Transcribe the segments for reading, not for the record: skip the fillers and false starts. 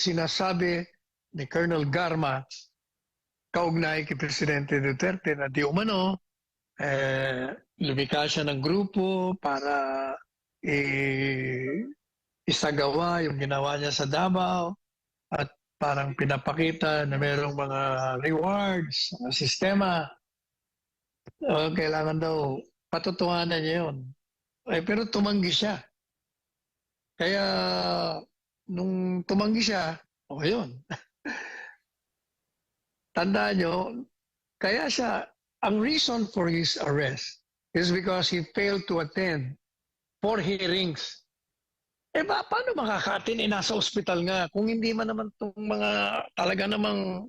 sinasabi ni Colonel Garma kaugnay kay Presidente Duterte na di umano lumikha siya ng grupo para isagawa yung ginawa niya sa Davao at parang pinapakita na mayroong mga rewards, mga sistema. Kailangan daw patutuhanan niya yun. Pero tumanggi siya. Kaya nung tumanggi siya, yun. Tandaan nyo, kaya siya, ang reason for his arrest is because he failed to attend 4 hearings. Paano makakatin? Nasa ospital nga. Kung hindi man naman itong mga talaga namang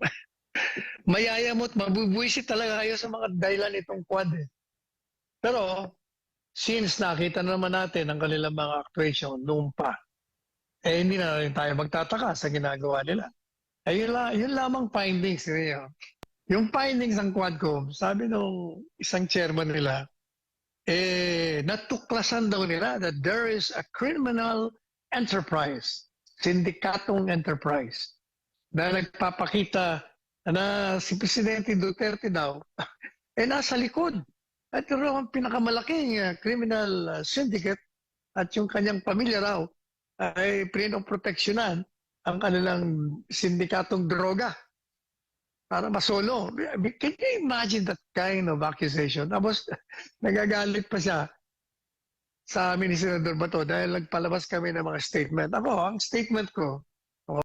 mayayamot, mabubuisit talaga kayo sa mga dahilan itong quad. Pero, since nakita naman natin ang kanilang mga actuation noon pa, hindi na rin tayo magtataka sa ginagawa nila. Yun lamang findings niya. Yung findings ng Quadcom, sabi nung isang chairman nila, natuklasan daw nila that there is a criminal enterprise, sindikatong enterprise, na nagpapakita na si Presidente Duterte daw nasa likod. At yun ang pinakamalaking criminal syndicate at yung kanyang pamilya raw ay pinoproteksyonan ang kanilang sindikatong droga para masolo. Can you imagine that kind of accusation? Tapos nagagalit pa siya sa amin ni Senador Bato dahil nagpalabas kami ng mga statement. Ako, ang statement ko,